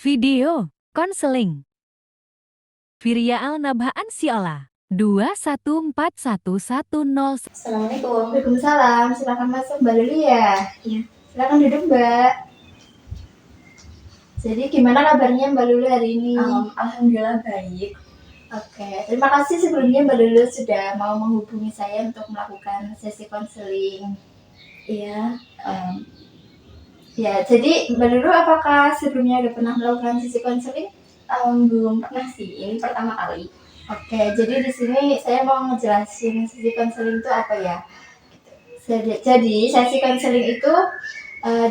Video konseling Firia Al-Nabhaan Siola 2141110. Assalamualaikum. Waalaikumsalam. Silakan masuk Mbak Lulu ya. Iya. Silakan duduk Mbak. Jadi gimana kabarnya Mbak Lulu hari ini? Alhamdulillah baik. Oke, terima kasih sebelumnya Mbak Lulu sudah mau menghubungi saya untuk melakukan sesi konseling. Iya. Ya, jadi Mbak Lulu apakah sebelumnya udah pernah melakukan sesi konseling? Belum pernah sih. Ini pertama kali. Oke, jadi di sini saya mau ngejelasin sesi konseling itu apa ya. Jadi sesi konseling itu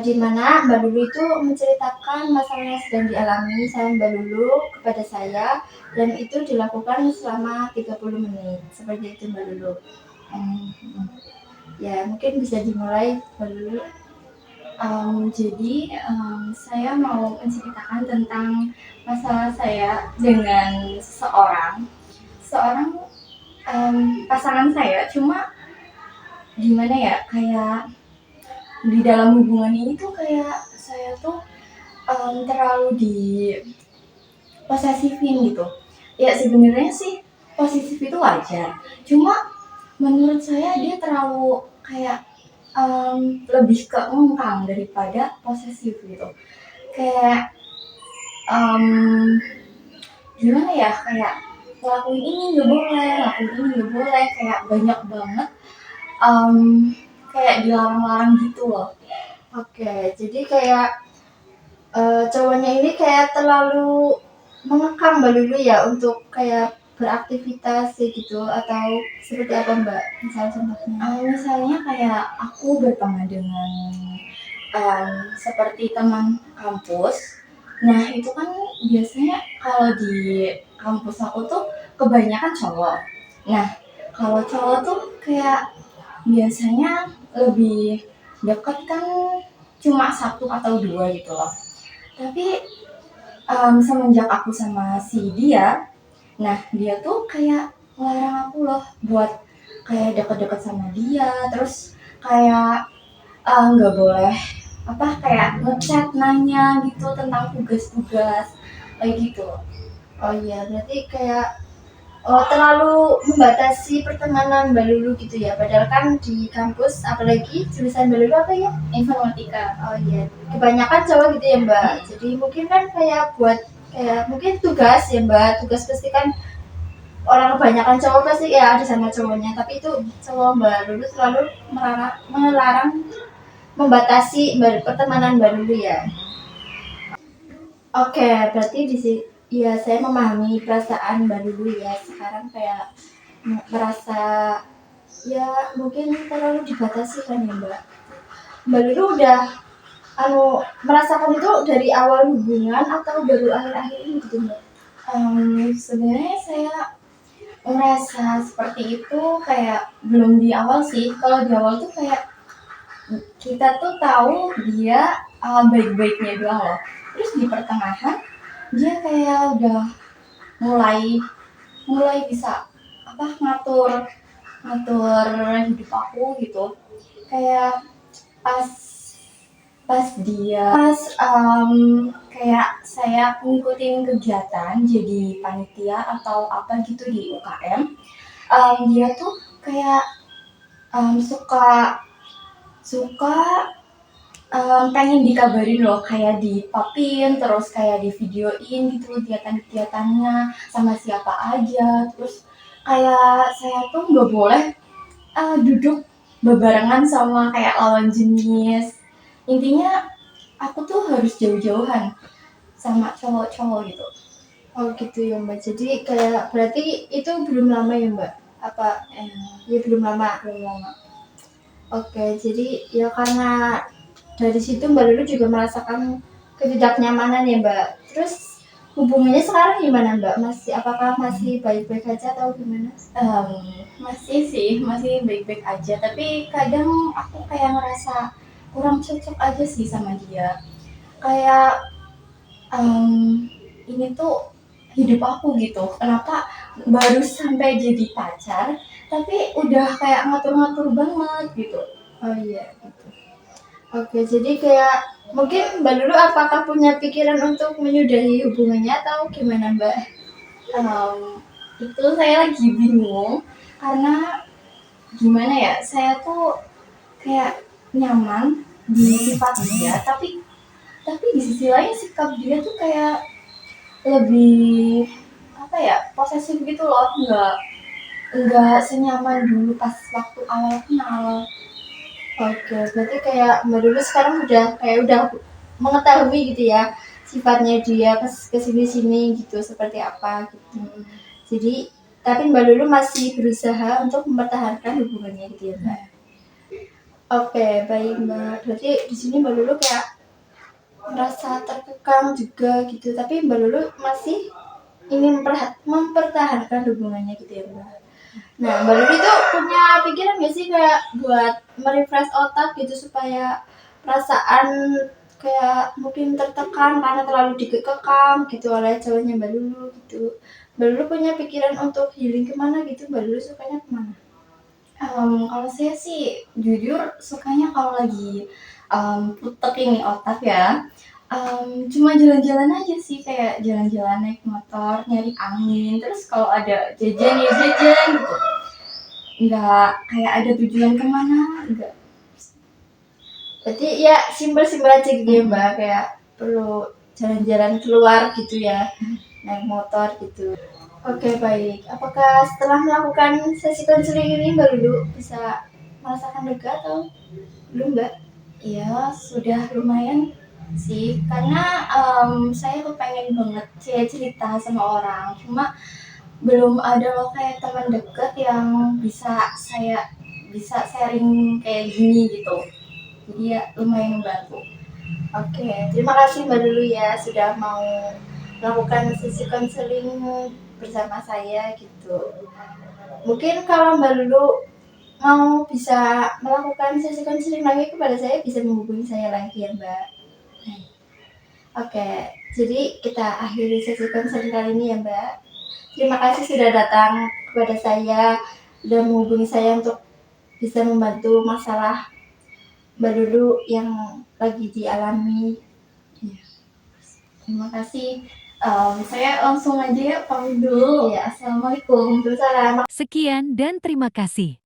di mana Mbak Lulu itu menceritakan masalah yang sedang dialami sama Mbak Lulu kepada saya, dan itu dilakukan selama 30 menit. Seperti itu Mbak Lulu. Ya, mungkin bisa dimulai Mbak Lulu. Jadi saya mau menceritakan tentang masalah saya dengan seseorang pasangan saya. Cuma gimana ya, kayak di dalam hubungan ini tuh kayak saya tuh terlalu di posesifin gitu. Ya sebenarnya sih posesif itu wajar, cuma menurut saya dia terlalu kayak lebih ke ngengkang daripada posesif gitu. Kayak gimana ya, kayak ngelakuin ini nggak boleh, kayak banyak banget kayak dilarang-larang gitu loh. Oke, jadi kayak cowoknya ini kayak terlalu mengekang Mbak Lulu ya untuk kayak beraktivitas gitu, atau seperti apa Mbak? Misalnya contohnya. Misalnya kayak aku berteman dengan seperti teman kampus. Nah itu kan biasanya kalau di kampus aku tuh kebanyakan cowok. Nah kalau cowok tuh kayak biasanya lebih deket kan cuma satu atau dua gitu loh. Tapi semenjak aku sama si dia, nah dia tuh kayak ngelarang aku loh buat kayak deket-deket sama dia. Terus kayak nggak boleh kayak ngechat nanya gitu tentang tugas-tugas kayak gitu. Oh iya, berarti kayak terlalu membatasi pertemanan Mbak Lulu gitu ya. Padahal kan di kampus, apalagi jurusan Mbak Lulu apa ya? Informatika. Oh iya, kebanyakan cowok gitu ya Mbak. Jadi mungkin kan kayak buat kayak mungkin tugas ya Mbak. Tugas pasti kan orang kebanyakan cowok pasti ya ada sama cowoknya. Tapi itu cowok Mbak Lulu selalu melarang membatasi pertemanan Mbak Lulu ya. Oke, berarti di sini ya saya memahami perasaan Mbak Lulu ya. Sekarang kayak merasa ya mungkin terlalu dibatasi kan ya Mbak. Mbak Lulu udah merasakan itu dari awal hubungan atau baru akhir-akhir ini gitu Mbak? Sebenarnya saya merasa seperti itu kayak belum di awal sih. Kalau di awal tuh kayak kita tuh tahu dia baik-baiknya doang loh. Terus di pertengahan dia kayak udah mulai bisa ngatur hidup aku gitu. Kayak pas kayak saya ngikutin kegiatan jadi panitia atau apa gitu di UKM, dia tuh kayak suka pengen dikabarin loh, kayak di papin, terus kayak di videoin gitu kegiatan-kegiatannya sama siapa aja. Terus kayak saya tuh nggak boleh duduk bebarengan sama kayak lawan jenis. Intinya aku tuh harus jauh-jauhan sama cowok-cowok gitu. Oh gitu ya Mbak. Jadi kayak berarti itu belum lama ya Mbak? Apa ya belum lama. Oke, jadi ya karena dari situ Mbak Lulu juga merasakan ketidaknyamanan ya Mbak. Terus hubungannya sekarang gimana Mbak? Apakah masih baik-baik aja atau gimana? Masih baik-baik aja. Tapi kadang aku kayak ngerasa kurang cocok aja sih sama dia. Kayak ini tuh hidup aku gitu. Kenapa baru sampai jadi pacar, tapi udah kayak ngatur-ngatur banget gitu. Oh iya gitu. Oke, jadi kayak mungkin Mbak Lulu apakah punya pikiran untuk menyudahi hubungannya atau gimana Mbak? Itu saya lagi bingung karena gimana ya, saya tuh kayak nyaman di sifat dia, tapi di sisi lain sikap dia tuh kayak lebih apa ya, posesif gitu loh, nggak senyaman dulu pas waktu awal kenal. Oke, berarti kayak Mbak Lulu sekarang udah mengetahui gitu ya sifatnya dia kesini-sini gitu seperti apa gitu. Jadi tapi Mbak Lulu masih berusaha untuk mempertahankan hubungannya gitu ya Mbak. Oke, baik Mbak. Berarti di sini Mbak Lulu kayak merasa terkekang juga gitu, tapi Mbak Lulu masih ingin mempertahankan hubungannya gitu ya Mbak. Nah, Mbak Lulu itu punya pikiran nggak sih kayak buat merefresh otak gitu supaya perasaan kayak mungkin tertekan karena terlalu dikekang gitu oleh cowoknya Mbak Lulu gitu. Mbak Lulu punya pikiran untuk healing kemana gitu? Mbak Lulu sukanya kemana? Kalau saya sih jujur sukanya kalau lagi putek ini otak ya, cuma jalan-jalan aja sih, kayak jalan-jalan naik motor, nyari angin, terus kalau ada jajan ya jajan gitu. Nggak kayak ada tujuan kemana, enggak. Berarti ya simpel-simpel aja gitu ya Mbak, kayak perlu jalan-jalan keluar gitu ya, naik motor gitu. Oke baik, apakah setelah melakukan sesi konseling ini Mbak Lulu bisa merasakan lega atau belum Mbak? Iya, sudah lumayan sih, karena saya kepengen banget saya cerita sama orang, cuma belum ada loh kayak teman deket yang bisa sharing kayak gini gitu. Jadi ya lumayan membantu. Oke, terima kasih Mbak Lulu ya sudah mau melakukan sesi konseling bersama saya gitu. Mungkin kalau Mbak Lulu mau bisa melakukan sesi konseling lagi kepada saya bisa menghubungi saya lagi ya Mbak. Oke, jadi kita akhiri sesi konseling kali ini ya Mbak. Terima kasih sudah datang kepada saya, sudah menghubungi saya untuk bisa membantu masalah Mbak Lulu yang lagi dialami. Terima kasih. Saya langsung aja ya pamit dulu. Ya, assalamualaikum. Waalaikumsalam. Sekian dan terima kasih.